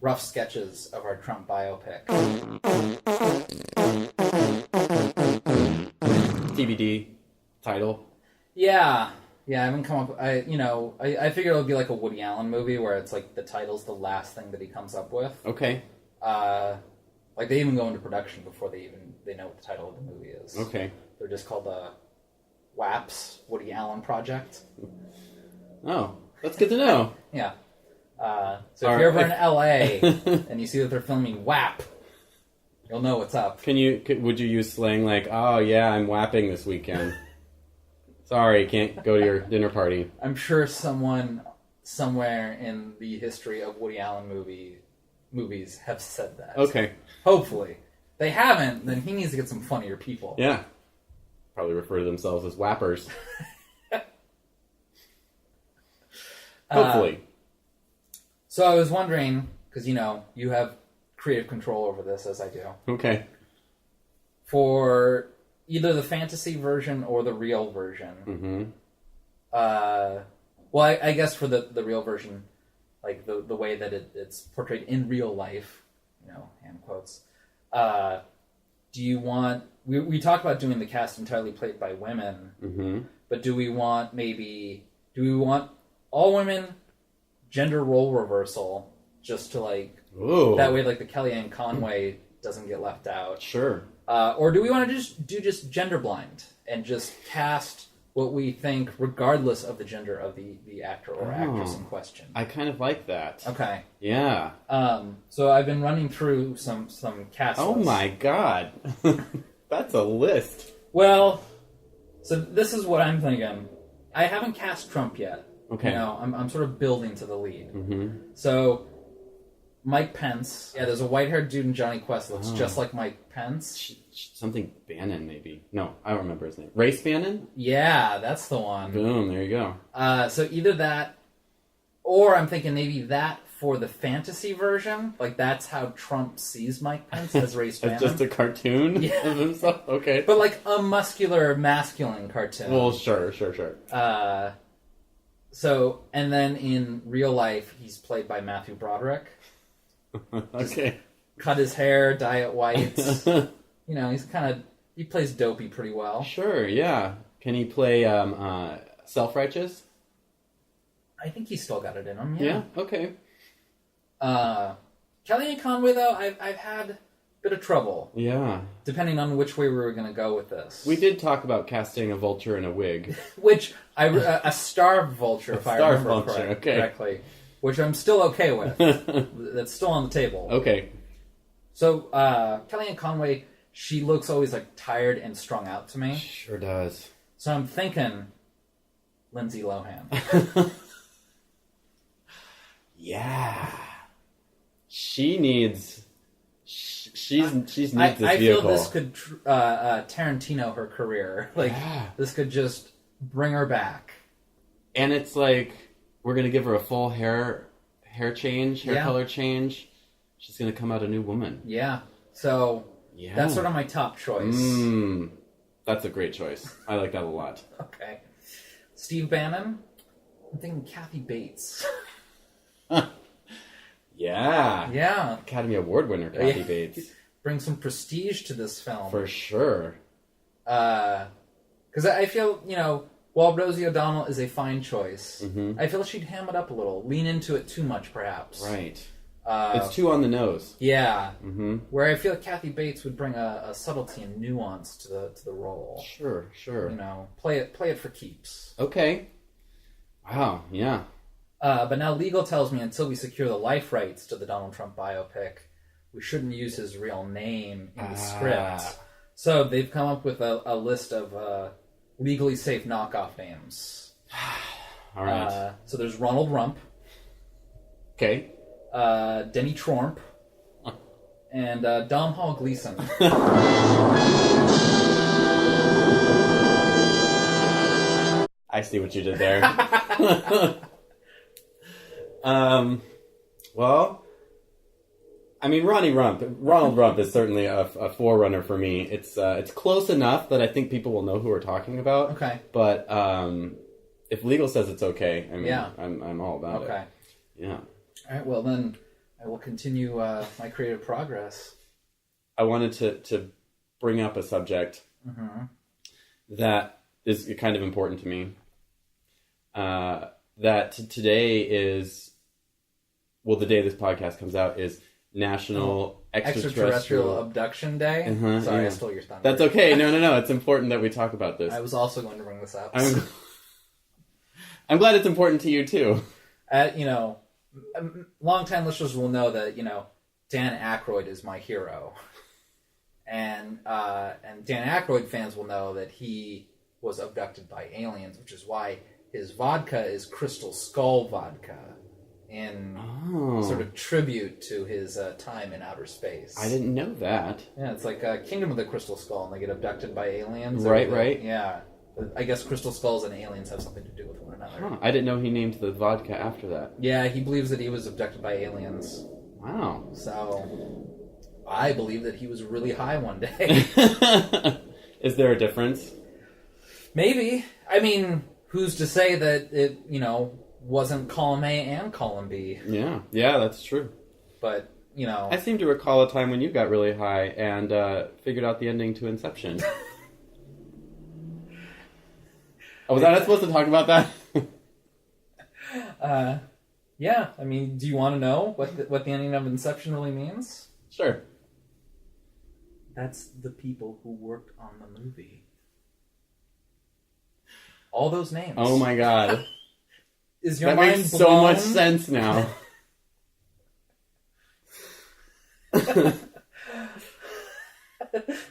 rough sketches of our Trump biopic. DVD title. Yeah, I haven't come up. I figured it would be like a Woody Allen movie where it's like the title's the last thing that he comes up with. Okay. Like they even go into production before they know what the title of the movie is. Okay. They're just called the WAPs, Woody Allen Project. Oh, that's good to know. Yeah. So if you're ever in LA and you see that they're filming WAP, you'll know what's up. Would you use slang like, "Oh yeah, I'm whapping this weekend"? Sorry, can't go to your dinner party. I'm sure someone somewhere in the history of Woody Allen movies have said that. Okay. Hopefully. If they haven't, then he needs to get some funnier people. Yeah. Probably refer to themselves as wappers. Hopefully. So I was wondering, because, you have creative control over this, as I do. Okay. For either the fantasy version or the real version. Mm-hmm. Well, I guess for the real version, like the way that it's portrayed in real life, hand quotes. Do you want... We talked about doing the cast entirely played by women, mm-hmm. but do we want all women, gender role reversal, just to Ooh. that way, the Kellyanne Conway doesn't get left out? Sure. Or do we want to just gender blind and just cast what we think, regardless of the gender of the actor or actress in question? I kind of like that. Okay. Yeah. So I've been running through some cast Oh lists. my god. That's a list. Well, so this is what I'm thinking. I haven't cast Trump yet. Okay. I'm sort of building to the lead. Mm-hmm. So, Mike Pence. Yeah, there's a white-haired dude in Johnny Quest that looks just like Mike Pence. Something Bannon, maybe. No, I don't remember his name. Race Bannon? Yeah, that's the one. Boom, there you go. So either that, or I'm thinking maybe that for the fantasy version. That's how Trump sees Mike Pence as Race Bannon. As just a cartoon of himself? Okay. But a muscular, masculine cartoon. Well, sure. So, and then in real life, he's played by Matthew Broderick. Okay. Cut his hair, dye it white. He's he plays dopey pretty well. Sure, yeah. Can he play self-righteous? I think he's still got it in him, Yeah, okay. Kellyanne Conway, though, I've had a bit of trouble. Yeah. Depending on which way we were going to go with this. We did talk about casting a vulture in a wig. Which, a starved vulture, if I remember correctly. Which I'm still okay with. That's still on the table. Okay. So, Kellyanne Conway, she looks always tired and strung out to me. Sure does. So I'm thinking Lindsay Lohan. Yeah. She needs this I vehicle. feel this could Tarantino her career. This could just bring her back. And it's we're going to give her a full hair change, color change. She's going to come out a new woman. Yeah. So that's sort of my top choice. That's a great choice. I like that a lot. Okay. Steve Bannon. I'm thinking Kathy Bates. Yeah. Yeah. Academy Award winner Kathy Bates. Bring some prestige to this film. For sure. Because I feel, while Rosie O'Donnell is a fine choice, mm-hmm. I feel she'd ham it up a little. Lean into it too much, perhaps. Right. It's too on the nose. Yeah. Mm-hmm. Where I feel Kathy Bates would bring a subtlety and nuance to the role. Sure. Play it for keeps. Okay. Wow, yeah. But now legal tells me until we secure the life rights to the Donald Trump biopic, we shouldn't use his real name in the script. So they've come up with a list of legally safe knockoff names. All right. So there's Ronald Rump. Okay. Denny Trump. And Dom Hall Gleason. I see what you did there. Well, I mean, Ronald Rump is certainly a forerunner for me. It's close enough that I think people will know who we're talking about. Okay. But if legal says it's okay, I mean, yeah. I'm all about it. Okay. Yeah. All right. Well, then I will continue my creative progress. I wanted to bring up a subject that is kind of important to me. That today is, well, the day this podcast comes out is National Extraterrestrial Abduction Day. Sorry, I stole your thunder. That's okay. No. It's important that we talk about this. I was also going to bring this up. I'm glad it's important to you, too. Longtime listeners will know that, Dan Aykroyd is my hero. And Dan Aykroyd fans will know that he was abducted by aliens, which is why his vodka is Crystal Skull vodka, in sort of tribute to his time in outer space. I didn't know that. Yeah, it's like Kingdom of the Crystal Skull, and they get abducted by aliens. Right. Yeah. I guess crystal skulls and aliens have something to do with one another. I didn't know he named the vodka after that. Yeah, he believes that he was abducted by aliens. Wow. So, I believe that he was really high one day. Is there a difference? Maybe. I mean, who's to say that it, wasn't column A and column B? Yeah, that's true. But, I seem to recall a time when you got really high and figured out the ending to Inception. Was I not supposed to talk about that? Yeah. I mean, do you want to know what the ending of Inception really means? Sure. That's the people who worked on the movie. All those names. Oh my god. Is your that mind makes blown? so much sense now.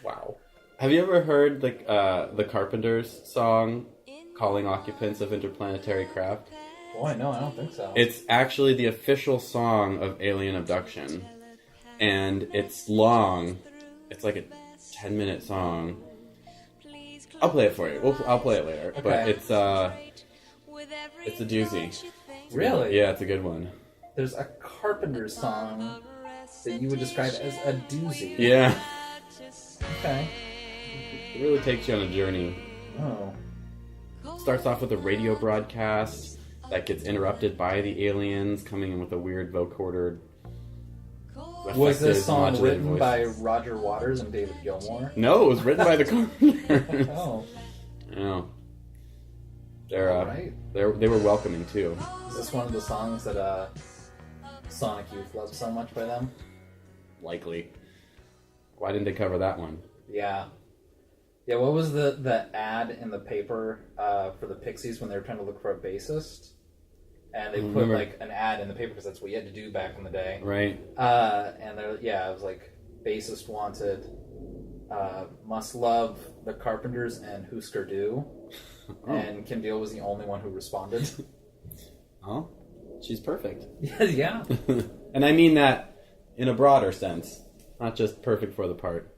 Wow. Have you ever heard the Carpenters song, Calling Occupants of Interplanetary Craft? Boy, no, I don't think so. It's actually the official song of alien abduction. And it's long. It's like a 10-minute song. I'll play it for you. I'll play it later. Okay. But it's a doozy. Really? Yeah, it's a good one. There's a Carpenters song that you would describe as a doozy. Yeah. Okay. It really takes you on a journey. Oh. Starts off with a radio broadcast that gets interrupted by the aliens coming in with a weird vocoder. Was this song written by Roger Waters and David Gilmour? No, it was written by the Carpenters. Oh. Yeah. Right. They were welcoming too. Is this one of the songs that Sonic Youth loves so much by them? Likely. Why didn't they cover that one? Yeah. Yeah, what was the ad in the paper for the Pixies when they were trying to look for a bassist? And they put like an ad in the paper because that's what you had to do back in the day. Right. And it was like bassist wanted, must love the Carpenters and Husker Du. Oh. And Kim Deal was the only one who responded. Oh, she's perfect. Yeah. And I mean that in a broader sense, not just perfect for the part.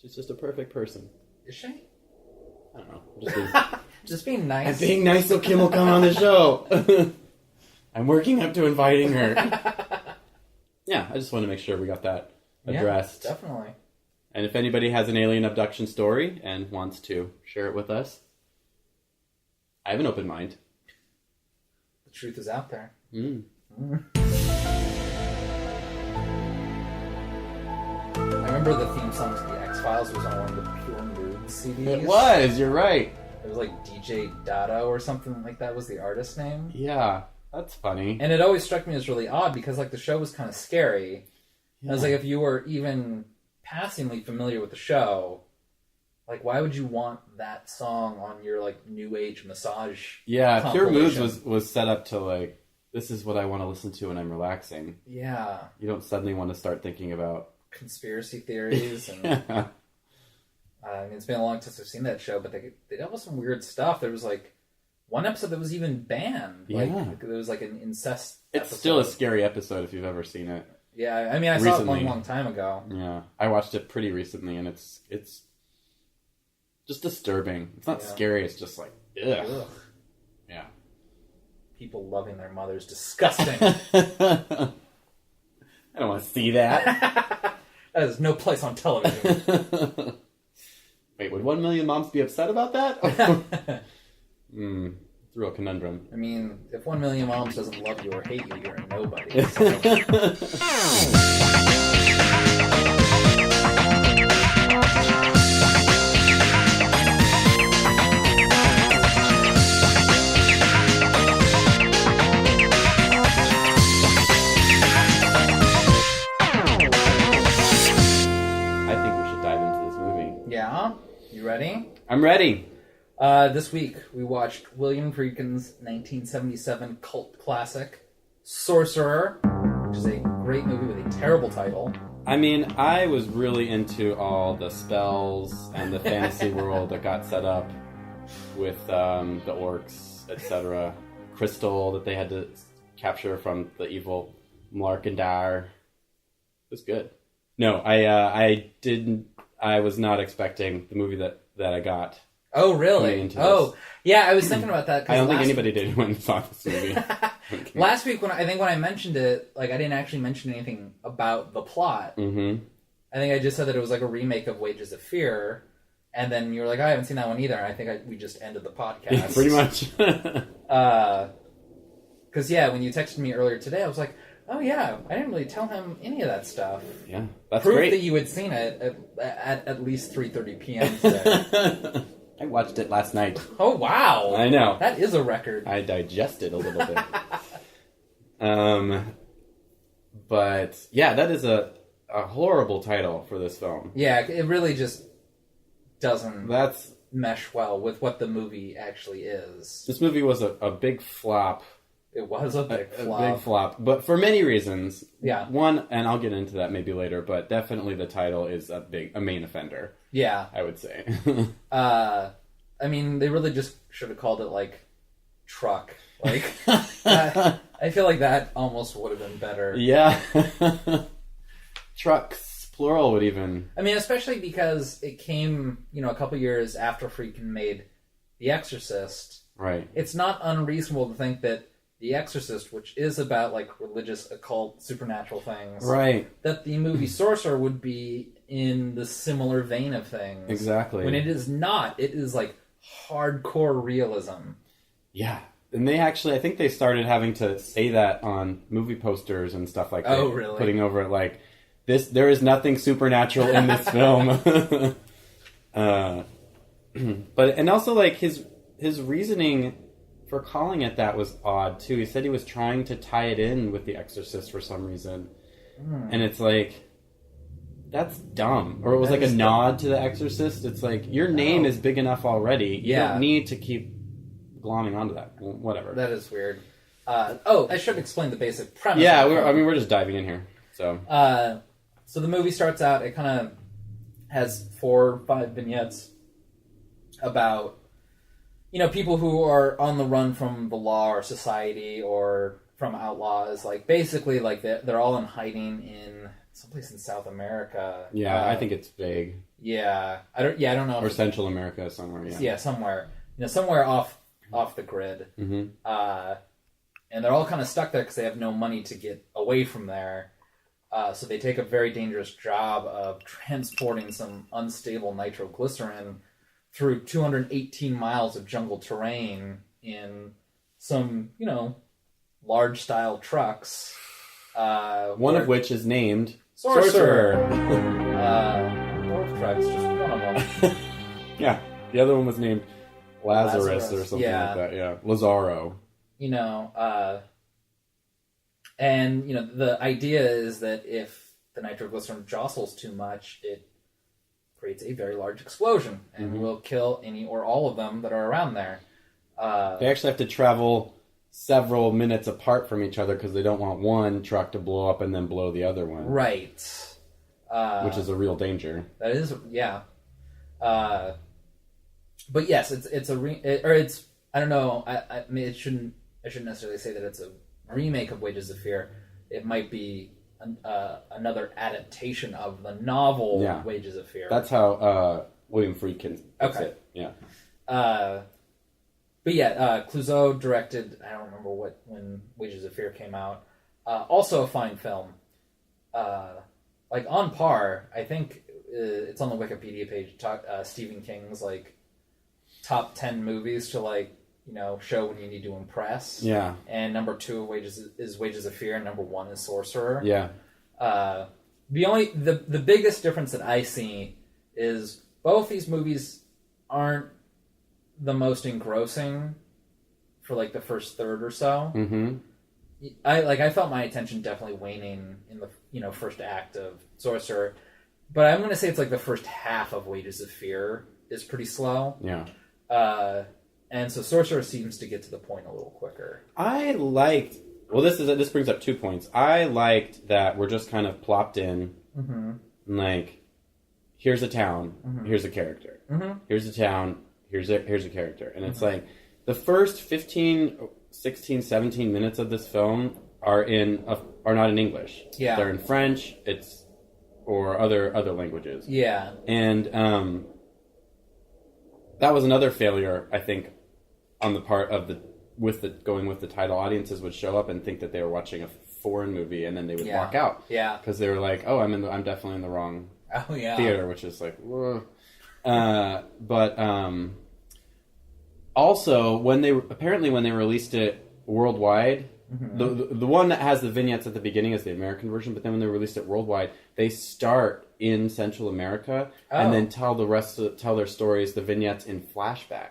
She's just a perfect person. Is she? I don't know. Just being nice. I'm being nice so Kim will come on the show. I'm working up to inviting her. Yeah, I just want to make sure we got that addressed. Yeah, definitely. And if anybody has an alien abduction story and wants to share it with us, I have an open mind. The truth is out there. Mm. I remember the theme song to the X-Files was on one of the Pure Mood CDs. It was, you're right. It was like DJ Dado or something like that was the artist name. Yeah, that's funny. And it always struck me as really odd because like the show was kind of scary. Yeah. I was like, if you were even passingly familiar with the show, like why would you want that song on your like new age massage? Yeah, Pure Moods was set up to like, this is what I want to listen to when I'm relaxing. Yeah. You don't suddenly want to start thinking about conspiracy theories and yeah. I mean, it's been a long time since I've seen that show, but they dealt with some weird stuff. There was like one episode that was even banned. Yeah. Like there was like an incest It's episode. still a scary episode if you've ever seen it. Yeah, I mean, I saw it a long time ago. Yeah, I watched it pretty recently, and it's just disturbing. It's not scary. It's just like, ugh. Yeah. People loving their mothers. Disgusting. I don't want to see that. That is no place on television. Wait, would 1 million moms be upset about that? It's a real conundrum. I mean, if 1 million moms doesn't love you or hate you, you're a nobody. So. Yeah? You ready? I'm ready. This week, we watched William Friedkin's 1977 cult classic, Sorcerer, which is a great movie with a terrible title. I mean, I was really into all the spells and the fantasy world that got set up with the orcs, etc. Crystal that they had to capture from the evil Mlarkendar. It was good. No, I was not expecting the movie that I got. Oh, really? Oh, yeah, I was thinking about that. I don't think anybody did when saw this movie. Last week, when I mentioned it, like, I didn't actually mention anything about the plot. Mm-hmm. I think I just said that it was like a remake of Wages of Fear, and then you were like, I haven't seen that one either, and I think we just ended the podcast. Yeah, pretty much. Because, yeah, when you texted me earlier today, I was like, oh, yeah, I didn't really tell him any of that stuff. Yeah, that's Proof great. That you had seen it at least 3:30 p.m. today. I watched it last night. Oh, wow. I know. That is a record. I digested a little bit. But, yeah, that is a horrible title for this film. Yeah, it really just doesn't mesh well with what the movie actually is. This movie was a big flop. It was a big flop. A big flop, but for many reasons. Yeah. One, and I'll get into that maybe later, but definitely the title is a main offender. Yeah. I would say. I mean, they really just should have called it, like, Truck. Like, I feel like that almost would have been better. Yeah. Trucks, plural would even... I mean, especially because it came, a couple years after Friedkin made The Exorcist. Right. It's not unreasonable to think that The Exorcist, which is about, like, religious, occult, supernatural things. Right. That the movie Sorcerer would be in the similar vein of things. Exactly. When it is not. It is, like, hardcore realism. Yeah. And they actually, I think they started having to say that on movie posters and stuff like that. Oh, really? Putting over it, like, there is nothing supernatural in this film. And also, like, his reasoning for calling it that was odd, too. He said he was trying to tie it in with The Exorcist for some reason. And it's like, that's dumb. Or it was like a nod to The Exorcist. It's like, your name is big enough already. You don't need to keep glomming onto that. Well, whatever. That is weird. I should explain the basic premise. Yeah, we're just diving in here. So so the movie starts out, it kind of has 4 or 5 vignettes about people who are on the run from the law or society or from outlaws, like, basically, like, they're all in hiding in someplace in South America. Yeah, I think it's vague. Yeah, I don't know. Or Central America somewhere. Yeah. Yeah, somewhere. Somewhere off the grid. Mm-hmm. And they're all kind of stuck there because they have no money to get away from there. So they take a very dangerous job of transporting some unstable nitroglycerin through 218 miles of jungle terrain in some, large-style trucks. One of which is named Sorcerer. Dwarf trucks, just one of them. Yeah, the other one was named Lazarus or something like that. Yeah, Lazaro. And the idea is that if the nitroglycerin jostles too much, it creates a very large explosion and will kill any or all of them that are around there. They actually have to travel several minutes apart from each other because they don't want one truck to blow up and then blow the other one. Right. Which is a real danger. That is, yeah. But yes, it's I don't know. I mean, I shouldn't necessarily say that it's a remake of Wages of Fear. It might be another adaptation of the novel Wages of Fear. That's how William Friedkin puts it. Yeah. But yeah, Clouseau directed, I don't remember when Wages of Fear came out. Also a fine film. Like, on par, I think it's on the Wikipedia page, Stephen King's, like, top 10 movies to, like, show when you need to impress. Yeah. And number 2 is Wages of Fear, and number 1 is Sorcerer. Yeah. The biggest difference that I see is both these movies aren't the most engrossing for like the first third or so. Mm-hmm. I felt my attention definitely waning in the first act of Sorcerer, but I'm going to say it's like the first half of Wages of Fear is pretty slow. Yeah. And so Sorcerer seems to get to the point a little quicker. I liked. Well, this brings up 2 points. I liked that we're just kind of plopped in, mm-hmm. and like, here's a town, mm-hmm. here's a character. Mm-hmm. Here's a town, here's a character. And it's mm-hmm. like, the first 15, 16, 17 minutes of this film are not in English. Yeah. They're in French, or other languages. Yeah. And that was another failure, I think, on the part of going with the title. Audiences would show up and think that they were watching a foreign movie, and then they would walk out. Yeah. Because they were like, "Oh, I'm definitely in the wrong theater," which is like, whoa. But also when they released it worldwide, mm-hmm. the one that has the vignettes at the beginning is the American version. But then when they released it worldwide, they start in Central America and then tell their stories, the vignettes in flashback.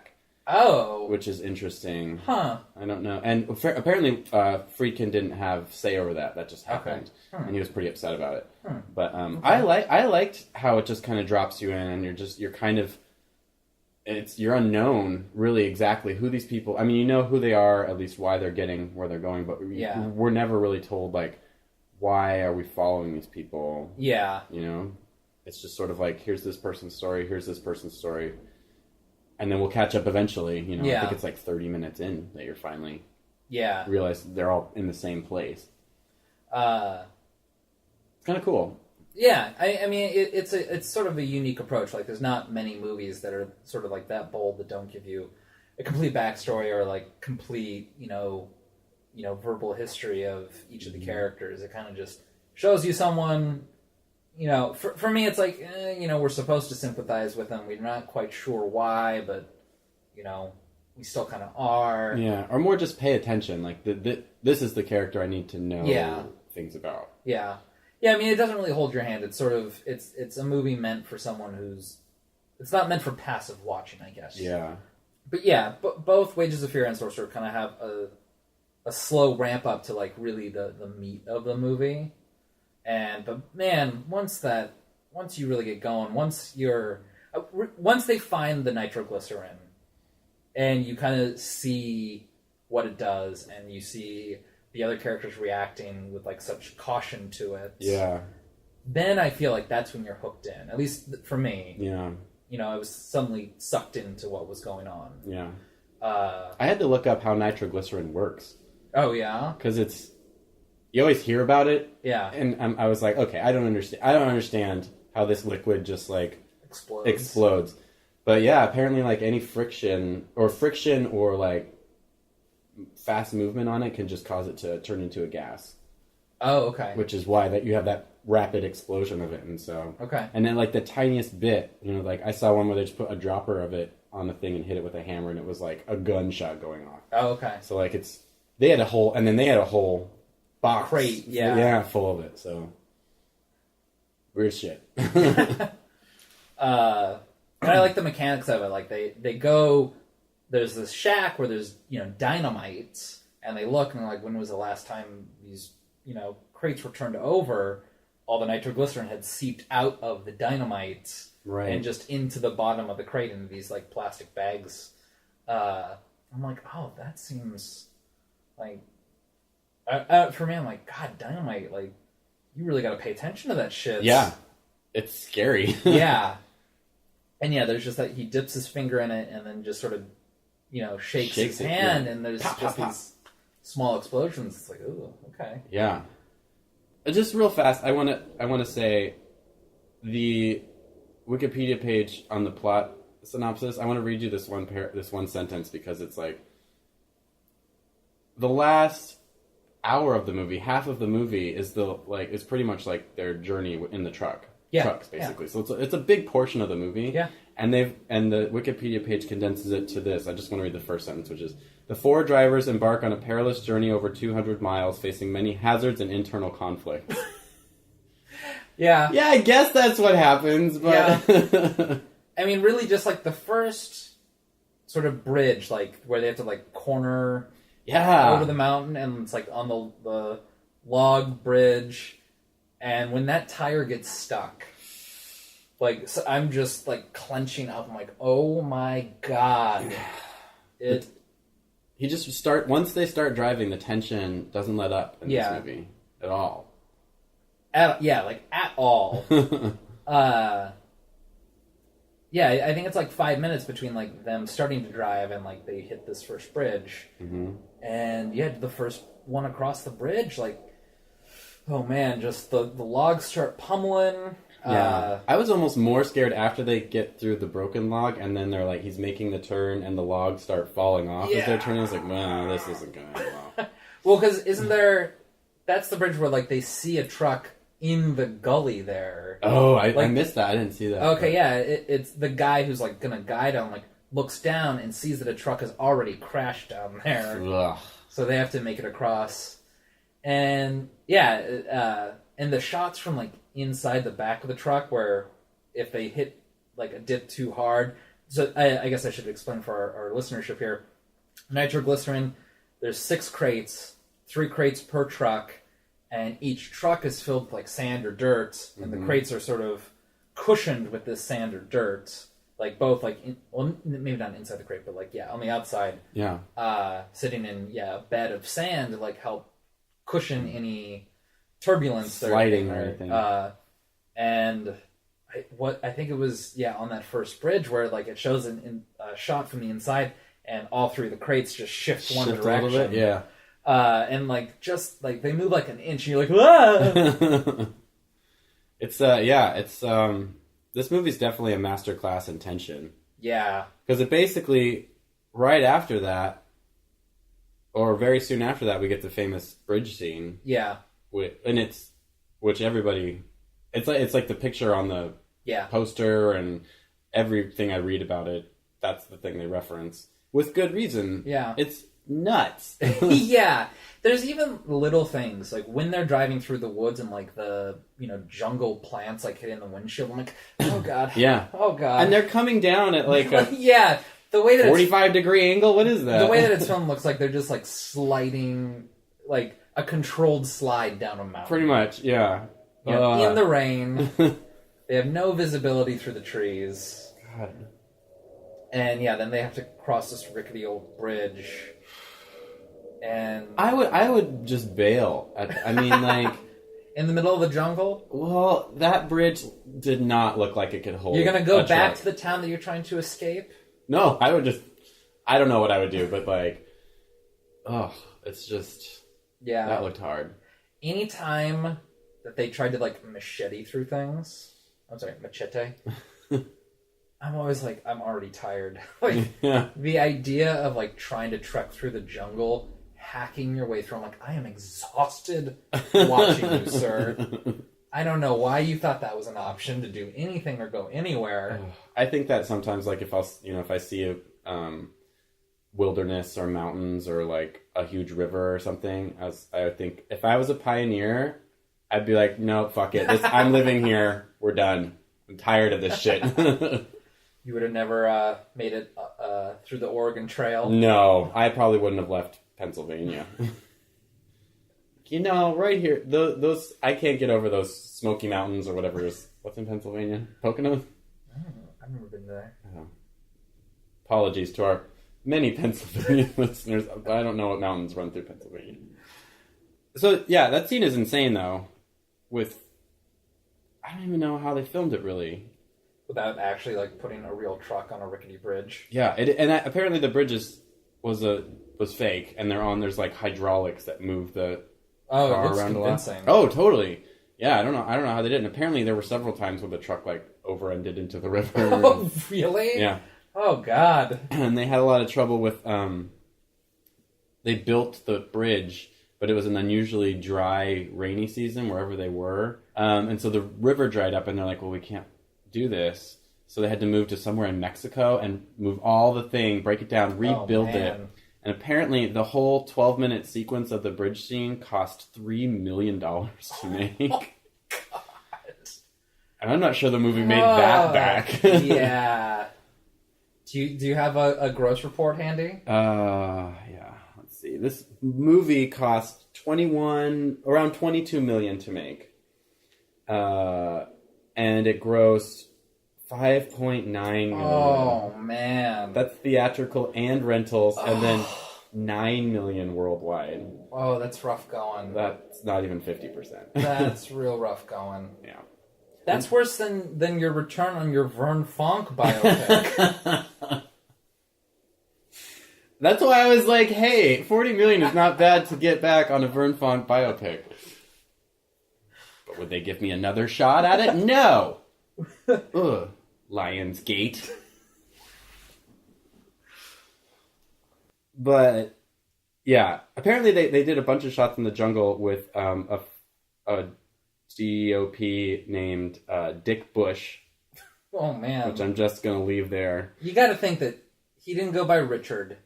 Oh. Which is interesting. Huh. I don't know. And apparently Friedkin didn't have say over that. That just happened. Okay. And he was pretty upset about it. But okay. I liked how it just kind of drops you in, and you're unknown really exactly who these people. I mean, you know who they are, at least why they're getting where they're going, but we're never really told like, why are we following these people? Yeah. It's just sort of like, here's this person's story, here's this person's story. And then we'll catch up eventually. I think it's like 30 minutes in that you're finally realize they're all in the same place. It's kind of cool. Yeah, I mean, it's sort of a unique approach. Like, there's not many movies that are sort of like that bold that don't give you a complete backstory or like complete, verbal history of each of the characters. It kind of just shows you someone. For me, it's like, we're supposed to sympathize with them. We're not quite sure why, but, we still kind of are. Yeah, or more just pay attention. Like, this is the character I need to know things about. Yeah. Yeah, I mean, it doesn't really hold your hand. It's sort of, it's a movie meant for someone it's not meant for passive watching, I guess. Yeah. But yeah, both Wages of Fear and Sorcerer kind of have a slow ramp up to, like, really the meat of the movie. But man, once you really get going, once they find the nitroglycerin, and you kind of see what it does, and you see the other characters reacting with like such caution to it, then I feel like that's when you're hooked in. At least for me. Yeah. I was suddenly sucked into what was going on. Yeah. I had to look up how nitroglycerin works. Oh yeah, because you always hear about it. Yeah. And I was like, okay, I don't understand how this liquid just, like, explodes. But, yeah, apparently, like, any friction or, like, fast movement on it can just cause it to turn into a gas. Oh, okay. Which is why that you have that rapid explosion of it. And so... Okay. And then, like, the tiniest bit, like, I saw one where they just put a dropper of it on the thing and hit it with a hammer, and it was, like, a gunshot going off. Oh, okay. So, like, they had a whole box. Crate, full of it. So weird shit. And I like the mechanics of it. Like they go, there's this shack where there's dynamite, and they look and they're like, when was the last time these crates were turned over? All the nitroglycerin had seeped out of the dynamite and just into the bottom of the crate in these like plastic bags. I'm like, oh, that seems like. For me, I'm like, God, dynamite, like, you really got to pay attention to that shit. Yeah. It's scary. Yeah. And yeah, there's just that he dips his finger in it and then just sort of, shakes his hand, and there's these small explosions. It's like, ooh, okay. Yeah. Just real fast, I want to say the Wikipedia page on the plot synopsis. I want to read you this one sentence, because it's like the last hour of the movie, half of the movie is pretty much like their journey in the truck. trucks, basically. So it's a big portion of the movie. Yeah. And the Wikipedia page condenses it to this. I just want to read the first sentence, which is, the four drivers embark on a perilous journey over 200 miles, facing many hazards and internal conflicts. Yeah. Yeah, I guess that's what happens, but... Yeah. I mean, really just, like, the first sort of bridge, like, where they have to, like, corner over the mountain, and it's, like, on the log bridge, and when that tire gets stuck, like, so I'm just, like, clenching up. I'm like, oh my god. Once they start driving, the tension doesn't let up in this movie at all. At all. I think it's like 5 minutes between like them starting to drive and like they hit this first bridge. Mm-hmm. And the first one across the bridge, like, oh man, just the logs start pummeling. Yeah, I was almost more scared after they get through the broken log, and then they're like, he's making the turn, and the logs start falling off as they're turning. I was like, no, this isn't going to end well. Well, because isn't there... That's the bridge where, like, they see a truck in the gully there. Oh, I missed that. I didn't see that. Okay, yeah, it's the guy who's, like, going to guide them, like, looks down and sees that a truck has already crashed down there. Ugh. So they have to make it across. And, and the shots from, like, inside the back of the truck where if they hit, like, a dip too hard... So I guess I should explain for our listenership here. Nitroglycerin, there's 6 crates, 3 crates per truck, and each truck is filled with, like, sand or dirt, and the crates are sort of cushioned with this sand or dirt. Like, both, like, maybe not inside the crate, but, like, on the outside. Yeah. Sitting in, a bed of sand to, like, help cushion any turbulence. Sliding or anything. And I think it was, on that first bridge where, like, it shows a shot from the inside, and all 3 of the crates just shift one direction. A little bit, yeah. And, like, just, like, they move, like, an inch, and you're like, ah! This movie's definitely a masterclass in tension. Yeah. Because it basically, right after that, or very soon after that, we get the famous bridge scene. Yeah. It's like the picture on the poster, and everything I read about it, that's the thing they reference. With good reason. Yeah. It's nuts. Yeah. There's even little things, like when they're driving through the woods and like the, jungle plants like hitting the windshield, I'm like, oh god. Yeah. Oh god. And they're coming down at like a the way that 45-degree angle, what is that? The way that it's filmed looks like they're just like sliding, like a controlled slide down a mountain. Pretty much, yeah. In the rain. They have no visibility through the trees. God. And then they have to cross this rickety old bridge. And I would just bail. in the middle of the jungle? Well, that bridge did not look like it could hold. You're going to go back to the town that you're trying to escape? No, I don't know what I would do, but it's just... Yeah. That looked hard. Anytime that they tried to, like, machete through things... I'm sorry, machete. I'm always like, I'm already tired. The idea of, like, trying to trek through the jungle, hacking your way through, I'm like, I am exhausted watching you, sir. I don't know why you thought that was an option to do anything or go anywhere. I think that sometimes, like, if I see a wilderness or mountains or, like, a huge river or something, I think if I was a pioneer, I'd be like, no, fuck it. I'm living here. We're done. I'm tired of this shit. You would have never made it through the Oregon Trail? No, I probably wouldn't have left Pennsylvania. Right here, those I can't get over those Smoky Mountains or whatever is. What's in Pennsylvania? Poconos? I've never been there. Oh. Apologies to our many Pennsylvania listeners. I don't know what mountains run through Pennsylvania. So, that scene is insane, though. I don't even know how they filmed it, really. Without actually, like, putting a real truck on a rickety bridge. Yeah, apparently the bridge was fake, and there's, like, hydraulics that move the car around a lot. Oh, totally. Yeah, I don't know how they did it. And apparently there were several times where the truck, like, over-ended into the river. Oh, really? Yeah. Oh, God. And they had a lot of trouble with, they built the bridge, but it was an unusually dry, rainy season wherever they were. And so the river dried up, and they're like, well, we can't do this. So they had to move to somewhere in Mexico and move all the thing, break it down, rebuild it. And apparently the whole 12-minute sequence of the bridge scene cost $3 million to make. Oh, God. And I'm not sure the movie made that back. Yeah. Do you have a gross report handy? Yeah. Let's see. This movie cost around $22 million to make. And it grossed $5.9 million. Oh, man. That's theatrical and rentals, and then $9 million worldwide. Oh, that's rough going. That's not even 50%. That's real rough going. Yeah. That's worse than your return on your Vern Fonk biopic. That's why I was like, hey, $40 million is not bad to get back on a Vern Fonk biopic. But would they give me another shot at it? No! Ugh. Lionsgate. But, yeah. Apparently they did a bunch of shots in the jungle with a DOP named Dick Bush. Oh, man. Which I'm just going to leave there. You got to think that he didn't go by Richard.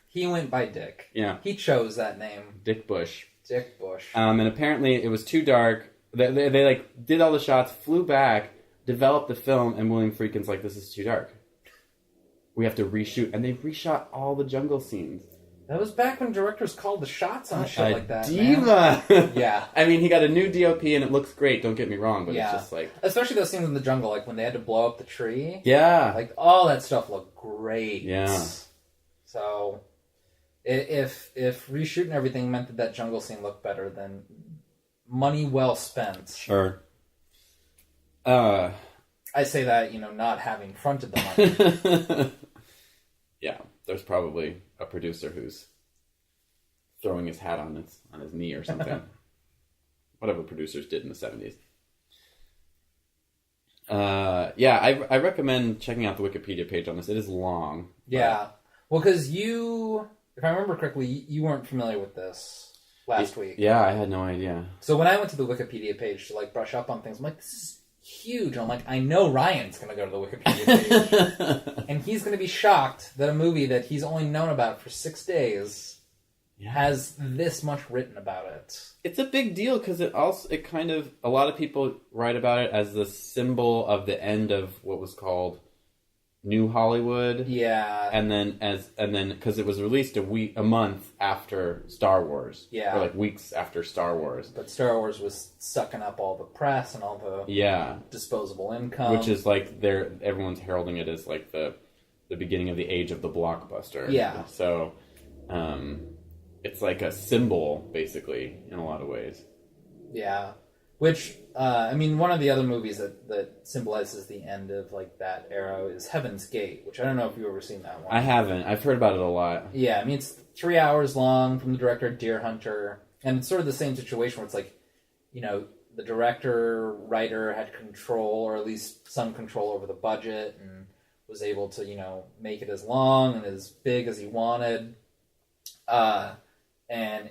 He went by Dick. Yeah. He chose that name. Dick Bush. Dick Bush. And apparently it was too dark. They like did all the shots, flew back, developed the film, and William Friedkin's like, this is too dark. We have to reshoot. And they reshot all the jungle scenes. That was back when directors called the shots on shit like that, diva! Man. Yeah. I mean, he got a new DOP and it looks great, don't get me wrong, but it's just like... Especially those scenes in the jungle, like when they had to blow up the tree. Yeah. Like, all that stuff looked great. Yeah. So, if reshooting everything meant that jungle scene looked better, then money well spent. Sure. I say that, not having fronted the money. Yeah, there's probably a producer who's throwing his hat on his knee or something. Whatever producers did in the 70s. Yeah, I recommend checking out the Wikipedia page on this. It is long. Yeah. Well, because if I remember correctly, you weren't familiar with this last week. Yeah, I had no idea. So when I went to the Wikipedia page to brush up on things, I'm like, this is huge. I'm like, I know Ryan's going to go to the Wikipedia page. And he's going to be shocked that a movie that he's only known about for 6 days has this much written about it. It's a big deal because it kind of, a lot of people write about it as the symbol of the end of what was called New Hollywood. Yeah. And then because it was released a month after Star Wars. Yeah. Or weeks after Star Wars. But Star Wars was sucking up all the press and all the disposable income. Which is everyone's heralding it as the beginning of the age of the blockbuster. Yeah. So it's like a symbol, basically, in a lot of ways. Yeah. Which, one of the other movies that symbolizes the end of, that era is Heaven's Gate, which I don't know if you've ever seen that one. I haven't. I've heard about it a lot. Yeah, it's 3 hours long from the director Deer Hunter, and it's sort of the same situation where it's the director, writer had control, or at least some control over the budget, and was able to, make it as long and as big as he wanted. And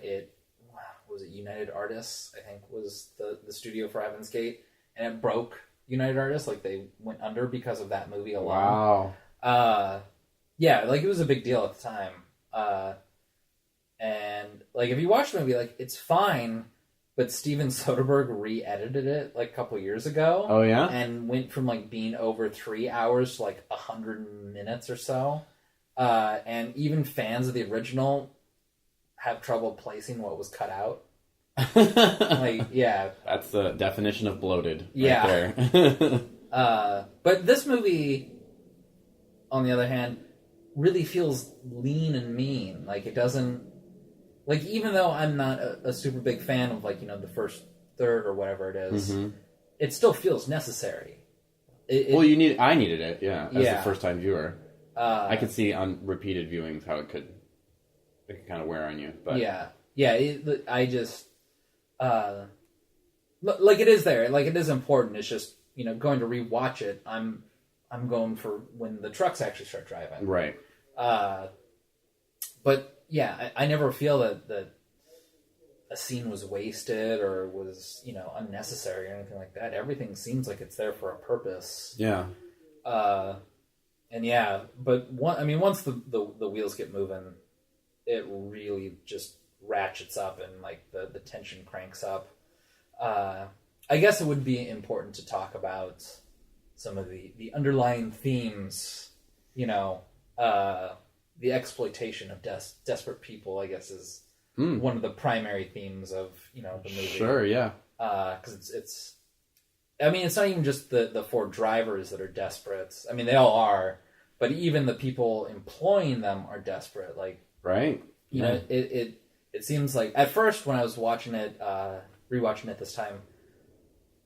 it... was it United Artists, I think, was the studio for Heaven's Gate, and it broke United Artists, they went under because of that movie alone. Wow. Yeah, it was a big deal at the time. And, if you watch the movie, it's fine, but Steven Soderbergh re-edited it, a couple years ago. Oh, yeah? And went from, being over 3 hours to, 100 minutes or so. And even fans of the original have trouble placing what was cut out. Yeah. That's the definition of bloated. Yeah. Right there. But this movie, on the other hand, really feels lean and mean. It doesn't... even though I'm not a super big fan of, the first third or whatever it is, it still feels necessary. I needed it, as a first-time viewer. I could see on repeated viewings how it could kind of wear on you, but I just it is there, it is important. It's just going to rewatch it. I'm going for when the trucks actually start driving, right? But yeah, I never feel that a scene was wasted or was, you know, unnecessary or anything like that. Everything seems like it's there for a purpose. Yeah. And yeah, but once the wheels get moving, it really just ratchets up and like the tension cranks up. I guess it would be important to talk about some of the underlying themes, you know, the exploitation of desperate people, I guess, is one of the primary themes of, you know, the movie. Sure, yeah. Because it's not even just the four drivers that are desperate. I mean, they all are, but even the people employing them are desperate. Like, right. You know, it seems like at first when I was watching it, rewatching it this time,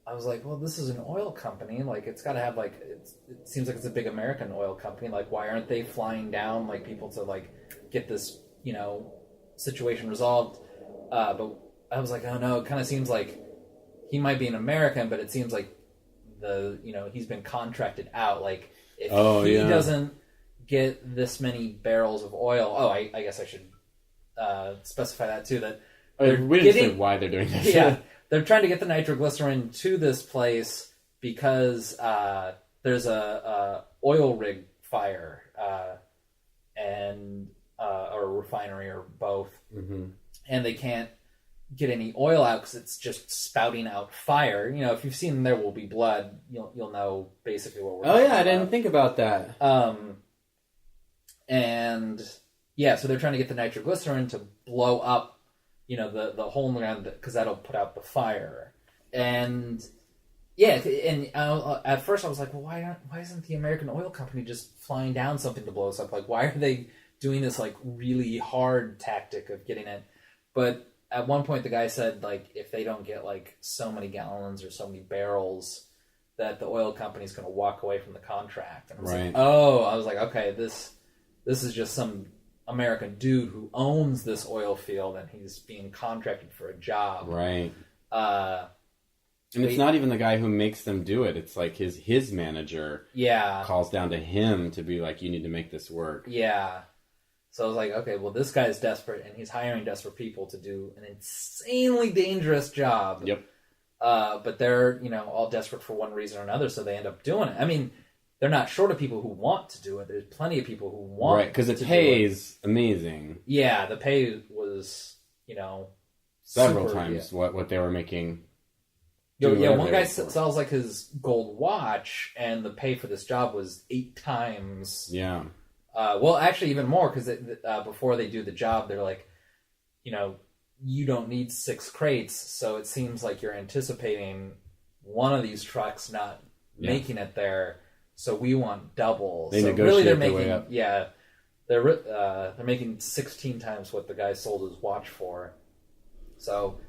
I was like, well, this is an oil company. Like, it's got to have, like, it seems like it's a big American oil company. Like, why aren't they flying down, like, people to, like, get this, you know, situation resolved? But I was like, oh, no, it kind of seems like he might be an American, but it seems like he's been contracted out. Like, if he doesn't get this many barrels of oil... Oh, I guess I should specify that, too, that... We didn't say why they're doing this. Yeah. They're trying to get the nitroglycerin to this place because there's a oil rig fire and or a refinery or both, and they can't get any oil out because it's just spouting out fire. You know, if you've seen There Will Be Blood, you'll know basically what we're. Oh yeah, I didn't think about that. And yeah, so they're trying to get the nitroglycerin to blow up, you know, the hole in the ground, because that'll put out the fire. And yeah, and at first I was like, well, why isn't the American oil company just flying down something to blow us up? Like, why are they doing this like really hard tactic of getting it? But at one point the guy said, like, if they don't get like so many gallons or so many barrels, that the oil company's going to walk away from the contract. And I was like, okay, this is just some American dude who owns this oil field and he's being contracted for a job. Right. And it's not even the guy who makes them do it. It's like his manager calls down to him to be like, you need to make this work. Yeah. So I was like, okay, well, this guy's desperate and he's hiring desperate people to do an insanely dangerous job. Yep. But they're, you know, all desperate for one reason or another, so they end up doing it. I mean, they're not short of people who want to do it. There's plenty of people who want right, because it pays amazing. Yeah, the pay was, you know, several times what they were making. One guy sells like his gold watch, and the pay for this job was 8 times. Yeah. Well, actually, even more, because before they do the job, they're like, you know, you don't need 6 crates, so it seems like you're anticipating one of these trucks not making it there. So we want double. They so negotiate really they're their making, way up. yeah, they're making 16 times what the guy sold his watch for. So,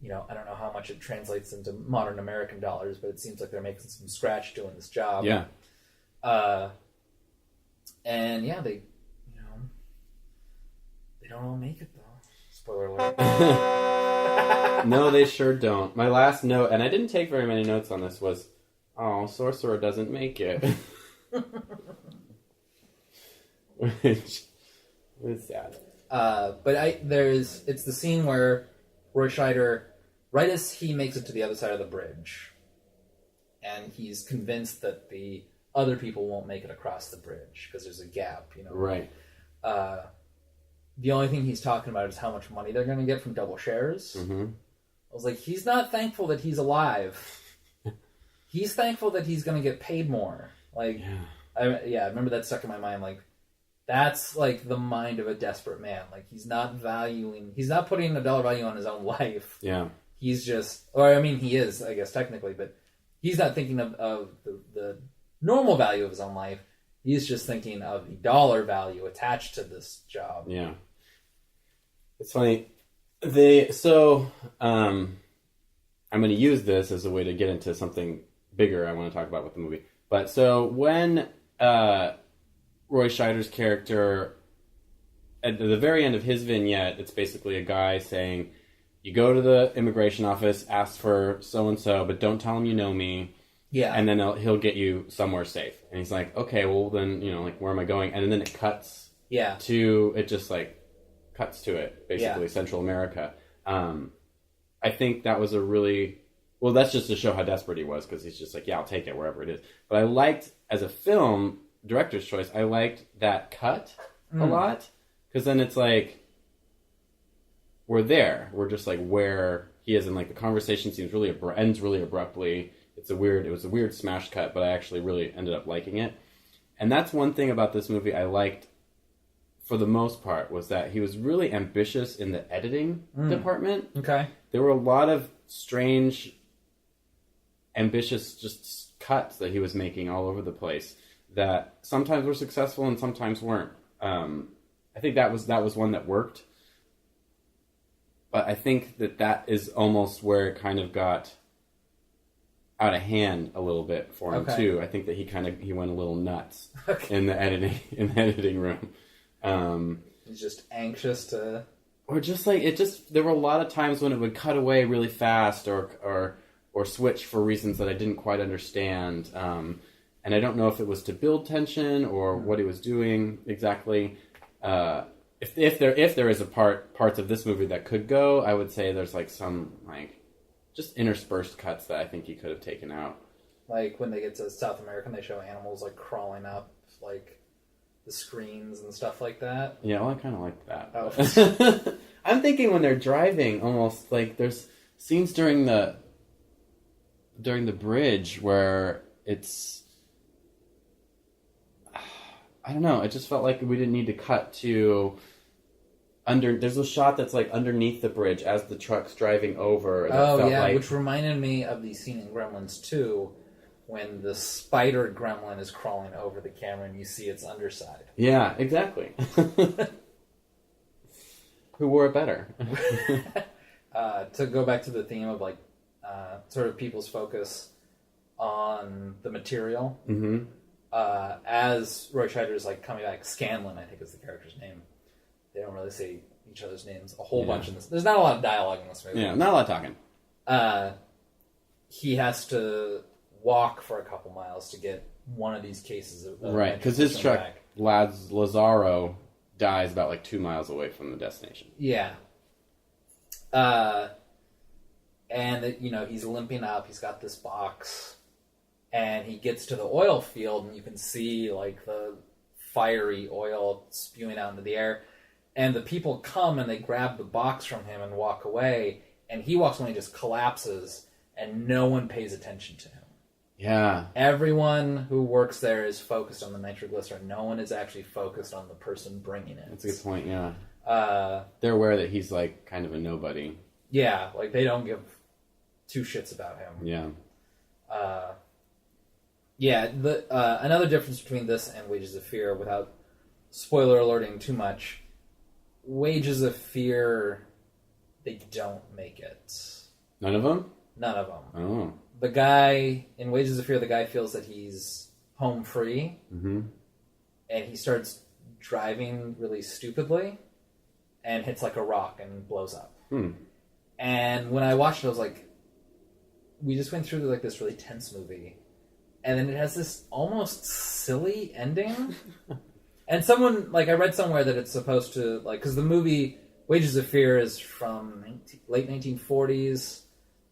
you know, I don't know how much it translates into modern American dollars, but it seems like they're making some scratch doing this job. Yeah. And yeah, they don't all make it though. Spoiler alert. No, they sure don't. My last note, and I didn't take very many notes on this, was, oh, Sorcerer doesn't make it. Which was sad. But it's the scene where Roy Scheider, right as he makes it to the other side of the bridge, and he's convinced that the other people won't make it across the bridge because there's a gap, you know. Right. The only thing he's talking about is how much money they're going to get from double shares. Mm-hmm. I was like, he's not thankful that he's alive. He's thankful that he's going to get paid more. Like, I remember that stuck in my mind. Like, that's like the mind of a desperate man. Like, he's not putting a dollar value on his own life. Yeah. He's just, he is, I guess, technically, but he's not thinking of the normal value of his own life. He's just thinking of the dollar value attached to this job. Yeah. It's funny. I'm going to use this as a way to get into something bigger I want to talk about with the movie. But so when Roy Scheider's character, at the very end of his vignette, it's basically a guy saying, you go to the immigration office, ask for so-and-so, but don't tell him you know me. Yeah. And then he'll get you somewhere safe. And he's like, okay, well then, where am I going? And then it cuts to it, basically Central America. I think that was a really... Well, that's just to show how desperate he was, because he's just like, yeah, I'll take it wherever it is. But I liked, as a film, director's choice, I liked that cut a lot. Because then it's like, we're there. We're just like where he is, and like the conversation seems really ends really abruptly. It was a weird smash cut, but I actually really ended up liking it. And that's one thing about this movie I liked, for the most part, was that he was really ambitious in the editing department. Okay. There were a lot of strange, ambitious just cuts that he was making all over the place that sometimes were successful and sometimes weren't. I think that was one that worked. But I think that is almost where it kind of got out of hand a little bit for him too. I think that he went a little nuts in the editing room. He's just anxious to... Or just like, there were a lot of times when it would cut away really fast or switch for reasons that I didn't quite understand. And I don't know if it was to build tension or what he was doing exactly. If there is parts of this movie that could go, I would say there's like some like just interspersed cuts that I think he could have taken out. Like when they get to South America and they show animals like crawling up like the screens and stuff like that. Yeah, well, I kind of like that. Oh. I'm thinking when they're driving, almost like there's scenes during the bridge where it's, I don't know, it just felt like we didn't need to cut to there's a shot that's like underneath the bridge as the truck's driving over. Which reminded me of the scene in Gremlins 2 when the spider gremlin is crawling over the camera and you see its underside. Yeah, exactly. Who wore it better? To go back to the theme of like sort of people's focus on the material. Mm-hmm. As Roy Scheider is like coming back, Scanlon, I think is the character's name. They don't really say each other's names a whole bunch in this. There's not a lot of dialogue in this movie. Yeah, not a lot of talking. He has to walk for a couple miles to get one of these cases of right, because his truck, Lazaro, dies about like 2 miles away from the destination. Yeah. And he's limping up. He's got this box, and he gets to the oil field, and you can see like the fiery oil spewing out into the air. And the people come and they grab the box from him and walk away, and he walks away and just collapses, and no one pays attention to him. Yeah. Everyone who works there is focused on the nitroglycerin. No one is actually focused on the person bringing it. That's a good point, yeah. They're aware that he's like kind of a nobody. Yeah, like they don't give two shits about him. Yeah. Another difference between this and Wages of Fear, without spoiler alerting too much, Wages of Fear, they don't make it. None of them? None of them. Oh. The guy, in Wages of Fear, the guy feels that he's home free, mm-hmm. and he starts driving really stupidly, and hits like a rock and blows up. And when I watched it, I was like, we just went through like this really tense movie, and then it has this almost silly ending. And someone, like, I read somewhere that it's supposed to, like, because the movie Wages of Fear is from late 1940s,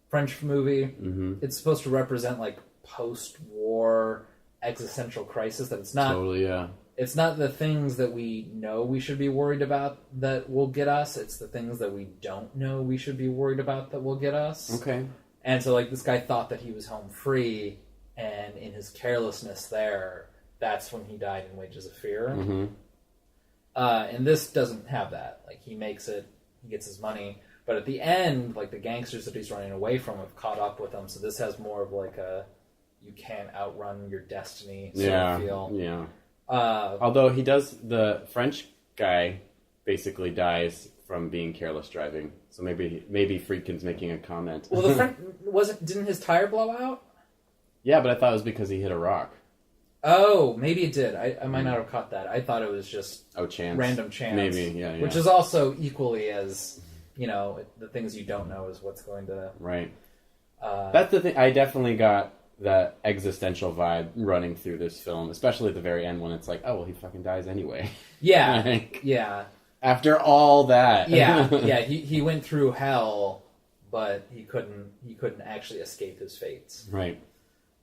French movie. Mm-hmm. It's supposed to represent, like, post-war existential crisis, that it's not... Totally, yeah. It's not the things that we know we should be worried about that will get us. It's the things that we don't know we should be worried about that will get us. Okay. And so, like, this guy thought that he was home free, and in his carelessness there, that's when he died in Wages of Fear. Mm-hmm. And this doesn't have that. Like, he makes it, he gets his money, but at the end, like, the gangsters that he's running away from have caught up with him, so this has more of, like, a you can't outrun your destiny sort of feel. Yeah. Although the French guy basically dies from being careless driving, so maybe Friedkin's making a comment. Well, didn't his tire blow out? Yeah, but I thought it was because he hit a rock. Oh, maybe it did. I might not have caught that. I thought it was just chance. Random chance. Maybe, yeah. Which is also equally as, the things you don't know is what's going to... Right. That's the thing. I definitely got that existential vibe running through this film, especially at the very end when it's like, oh, well, he fucking dies anyway. Yeah, yeah. After all that. Yeah, he went through hell, but he couldn't actually escape his fates. Right.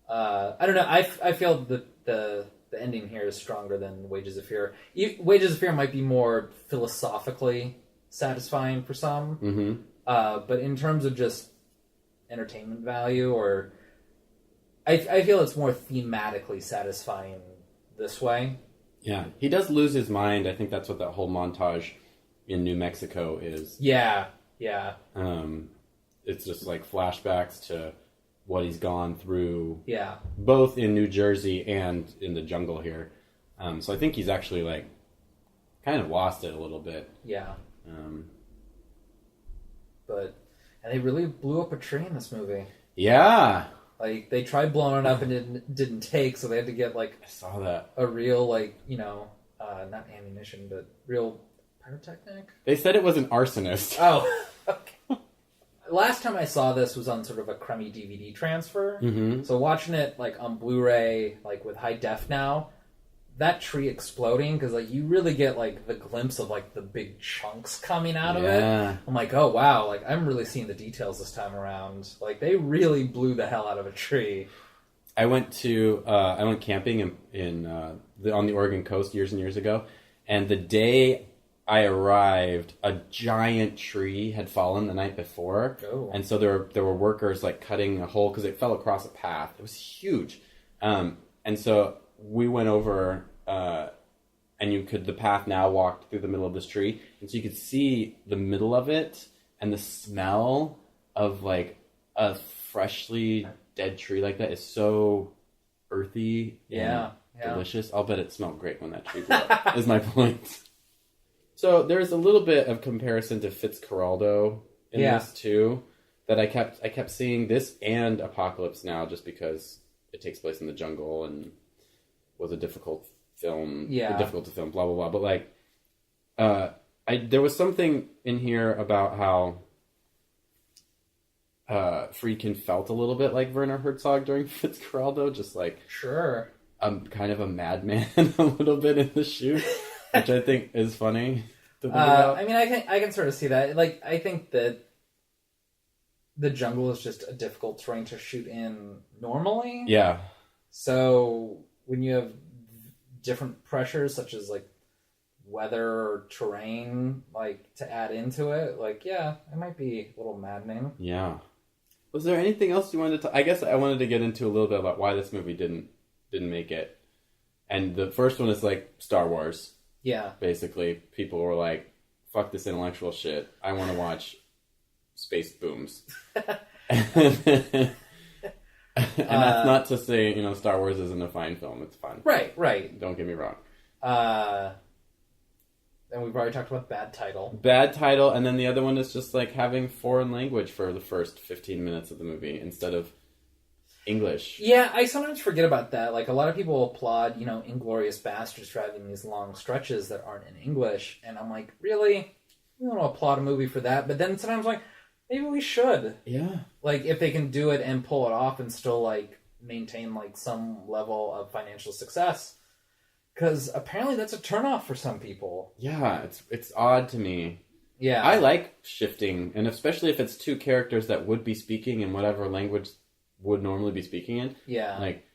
I don't know. I feel that the ending here is stronger than Wages of Fear. Wages of Fear might be more philosophically satisfying for some, Mm-hmm. But in terms of just entertainment value, or I feel it's more thematically satisfying this way. Yeah, he does lose his mind. I think that's what that whole montage in New Mexico is. Yeah. It's just like flashbacks to what he's gone through. Yeah. Both in New Jersey and in the jungle here. So I think he's actually like kind of lost it a little bit. Yeah. And they really blew up a tree in this movie. Yeah. Like, they tried blowing it up and it didn't take, so they had to get, like... I saw that. A real, like, not ammunition, but real pyrotechnic? They said it was an arsonist. Oh, okay. Last time I saw this was on sort of a crummy DVD transfer. Mm-hmm. So watching it, like, on Blu-ray, like, with high def now, that tree exploding, because, like, you really get, like, the glimpse of, like, the big chunks coming out of it. I'm like, oh, wow, like, I'm really seeing the details this time around. Like, they really blew the hell out of a tree. I went camping on the Oregon coast years and years ago, and the day I arrived, a giant tree had fallen the night before. Oh. And so there were workers, like, cutting a hole, because it fell across a path. It was huge. And so we went over, and the path now walked through the middle of this tree, and so you could see the middle of it, and the smell of, like, a freshly dead tree like that is so earthy and delicious. I'll bet it smelled great when that tree blew up, is my point. So there's a little bit of comparison to Fitzcarraldo in this, too, that I kept seeing this and Apocalypse Now, just because it takes place in the jungle and was a difficult film, difficult to film, blah, blah, blah. But, like, there was something in here about how Friedkin felt a little bit like Werner Herzog during Fitzcarraldo, just like... Sure. Kind of a madman a little bit in the shoot, which I think is funny to think about. I mean, I can sort of see that. Like, I think that the jungle is just a difficult terrain to shoot in normally. Yeah. So when you have different pressures, such as, like, weather or terrain, like, to add into it, like, yeah, it might be a little maddening. Yeah. Was there anything else you wanted to... I guess I wanted to get into a little bit about why this movie didn't make it. And the first one is, like, Star Wars. Yeah. Basically, people were like, fuck this intellectual shit. I want to watch space booms. And that's not to say, Star Wars isn't a fine film. It's fun. Right. Don't get me wrong. And we've already talked about bad title. Bad title, and then the other one is just, like, having foreign language for the first 15 minutes of the movie instead of English. Yeah, I sometimes forget about that. Like, a lot of people applaud, Inglourious Basterds for having these long stretches that aren't in English, and I'm like, really? We don't applaud a movie for that, but then sometimes I'm like, maybe we should. Yeah. Like, if they can do it and pull it off and still, like, maintain, like, some level of financial success. Because apparently that's a turnoff for some people. Yeah, it's odd to me. Yeah. I like shifting, and especially if it's two characters that would be speaking in whatever language would normally be speaking in. Yeah. Like,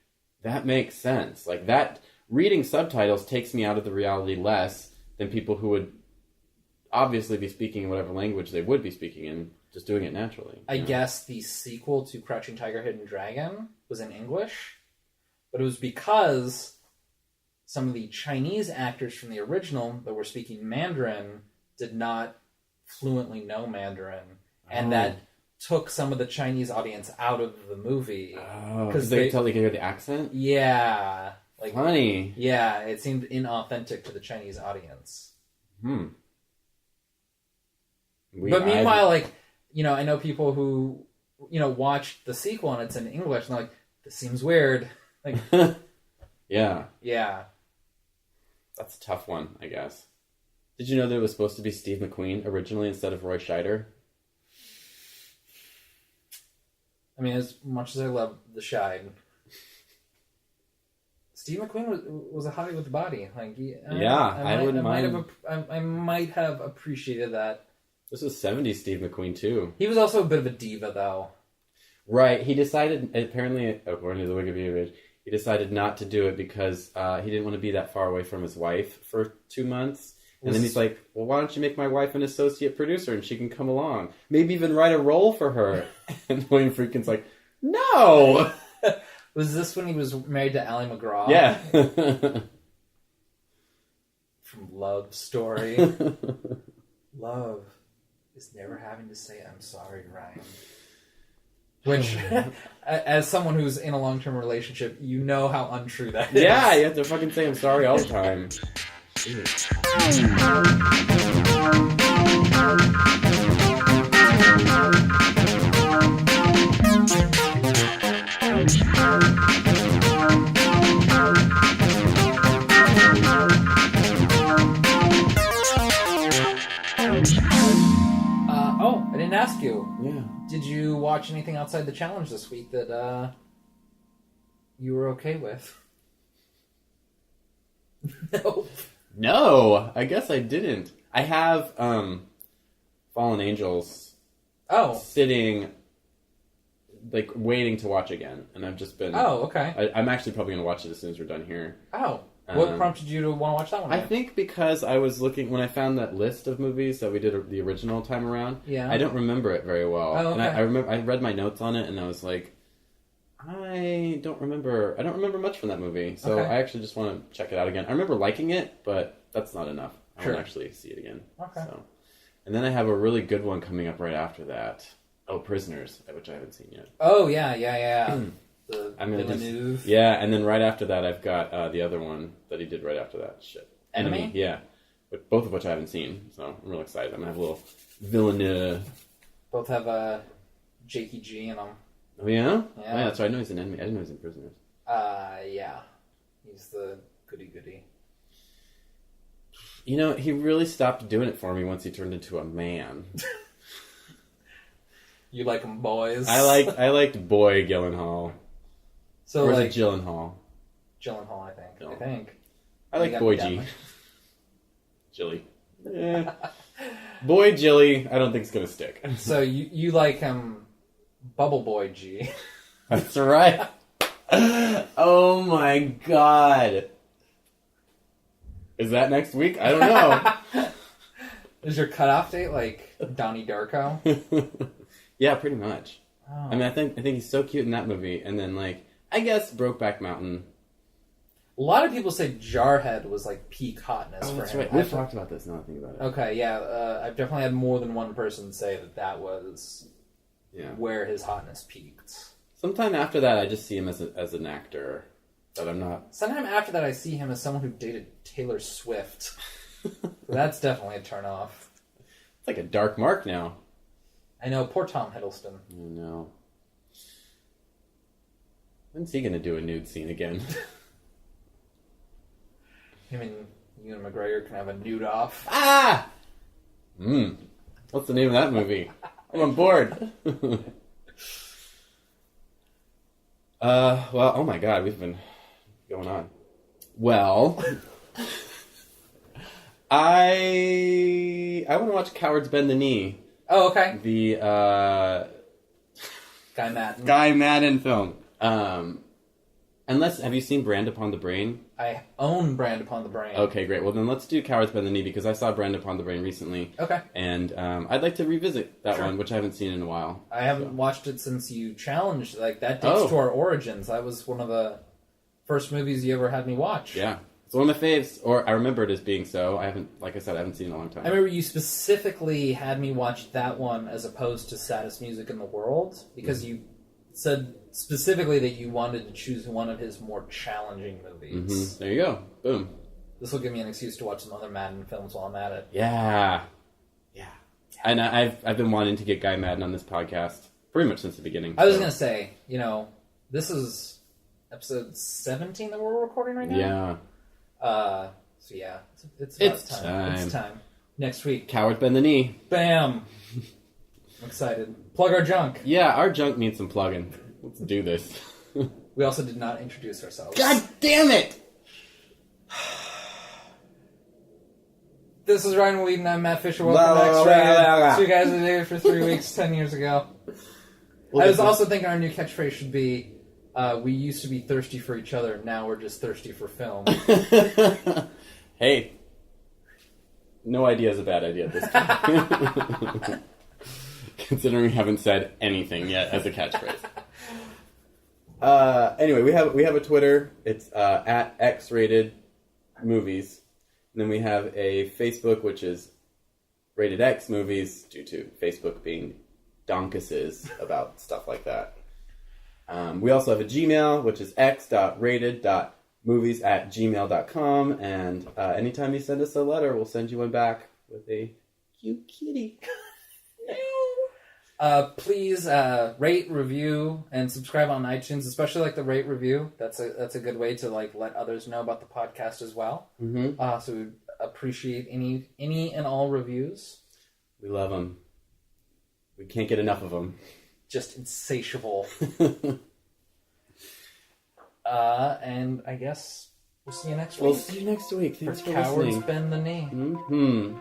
that makes sense. Like, that, reading subtitles takes me out of the reality less than people who would obviously be speaking in whatever language they would be speaking in, just doing it naturally. I guess the sequel to Crouching Tiger, Hidden Dragon was in English, but it was because some of the Chinese actors from the original that were speaking Mandarin did not fluently know Mandarin, and that took some of the Chinese audience out of the movie. Because they could hear the accent? Yeah. Like, funny. Yeah, it seemed inauthentic to the Chinese audience. But meanwhile, like, I know people who, watch the sequel and it's in English, and they're like, this seems weird. Like, yeah. Yeah. That's a tough one, I guess. Did you know that it was supposed to be Steve McQueen originally instead of Roy Scheider? I mean, as much as I love The Shide, Steve McQueen was a hottie with the body. Like, I wouldn't mind. I might have appreciated that This was 70s Steve McQueen, too. He was also a bit of a diva, though. Right. He decided, apparently, according to the Wikipedia page, he decided not to do it because he didn't want to be that far away from his wife for 2 months. And then he's like, well, why don't you make my wife an associate producer and she can come along? Maybe even write a role for her. And William Friedkin's like, no! Was this when he was married to Ally McGraw? Yeah. From Love Story. Love is never having to say I'm sorry, Ryan. Which, as someone who's in a long-term relationship, you know how untrue that is. Yeah, you have to fucking say I'm sorry all the time. I didn't ask you. Yeah. Did you watch anything outside the challenge this week that you were okay with? Nope. No, I guess I didn't. I have Fallen Angels sitting, like, waiting to watch again. And I've just been... Oh, okay. I'm actually probably going to watch it as soon as we're done here. Oh. What prompted you to want to watch that one? I think because I was looking... When I found that list of movies that we did the original time around, I don't remember it very well. Oh, okay. And I read my notes on it, and I was like... I don't remember much from that movie, so I actually just want to check it out again. I remember liking it, but that's not enough. I want to actually see it again. Okay. So. And then I have a really good one coming up right after that. Oh, Prisoners, which I haven't seen yet. Oh, yeah. The Villeneuve. Yeah, and then right after that, I've got the other one that he did right after that. Shit. Enemy? Yeah. But both of which I haven't seen, so I'm real excited. I'm going to have a little Villeneuve. Both have Jakey G in them. Oh, yeah? Yeah. Oh, yeah, that's right. I know he's an enemy. I didn't know he was in Prisoners. Yeah. He's the goody-goody. You know, he really stopped doing it for me once he turned into a man. You like them boys? I liked Boy Gyllenhaal. So, or is it Gyllenhaal? Gyllenhaal, I think. No. I think. I like Boy G. Jilly. Boy Jilly, I don't think it's going to stick. So you like him... Bubble Boy G. That's right. Oh my god. Is that next week? I don't know. Is your cutoff date like Donnie Darko? Yeah, pretty much. Oh. I mean, I think he's so cute in that movie, and then like I guess Brokeback Mountain. A lot of people say Jarhead was like peak hotness for that's him. Right. We've talked about this. Now I think about it. Okay, yeah, I've definitely had more than one person say that was where his hotness peaked. Sometime after that, I just see him as an actor, but I'm not. Sometime after that, I see him as someone who dated Taylor Swift. That's definitely a turnoff. It's like a dark mark now. I know, poor Tom Hiddleston. I know. When's he going to do a nude scene again? Him and Ewan McGregor can have a nude off. Ah! What's the name of that movie? I'm on board. Well, oh my god, we've been going on. Well, I want to watch Cowards Bend the Knee. Oh, okay. The Guy Madden film. Have you seen Brand Upon the Brain? I own Brand Upon the Brain. Okay, great. Well, then let's do Cowards Bend the Knee, because I saw Brand Upon the Brain recently. Okay. And I'd like to revisit that one, which I haven't seen in a while. I haven't watched it since you challenged. Like, that dates to our origins. That was one of the first movies you ever had me watch. Yeah. It's one of my faves, or I remember it as being so. I haven't seen it in a long time. I remember you specifically had me watch that one as opposed to Saddest Music in the World, because you said specifically that you wanted to choose one of his more challenging movies. There you go. Boom. This will give me an excuse to watch some other Madden films while I'm at it. Yeah. And I've been wanting to get Guy Madden on this podcast pretty much since the beginning. I was going to say, this is episode 17 that we're recording right now. Yeah. So yeah, it's about time. It's time. Next week. Cowards Bend the Knee. Bam! I'm excited. Plug our junk. Yeah, our junk needs some plugging. Let's do this. We also did not introduce ourselves. God damn it! This is Ryan Whedon. I'm Matt Fisher. Welcome La, to la, Extraterrestrial. la, la, la. So you guys were there for 3 weeks, 10 years ago. I was also thinking our new catchphrase should be, we used to be thirsty for each other, now we're just thirsty for film. Hey. No idea is a bad idea at this time. Considering we haven't said anything yet as a catchphrase. Anyway, we have a Twitter. It's at X-Rated Movies. And then we have a Facebook, which is Rated X Movies, due to Facebook being donkuses about stuff like that. We also have a Gmail, which is x.rated.movies@gmail.com. And anytime you send us a letter, we'll send you one back with a cute kitty. Please rate, review, and subscribe on iTunes, especially like the rate review. That's a good way to like let others know about the podcast as well. Mm-hmm. So we appreciate any and all reviews. We love them. We can't get enough of them. Just insatiable. And I guess we'll see you next week. We'll see you next week. Thanks for Cowards listening. Bend the Knee. Mm-hmm.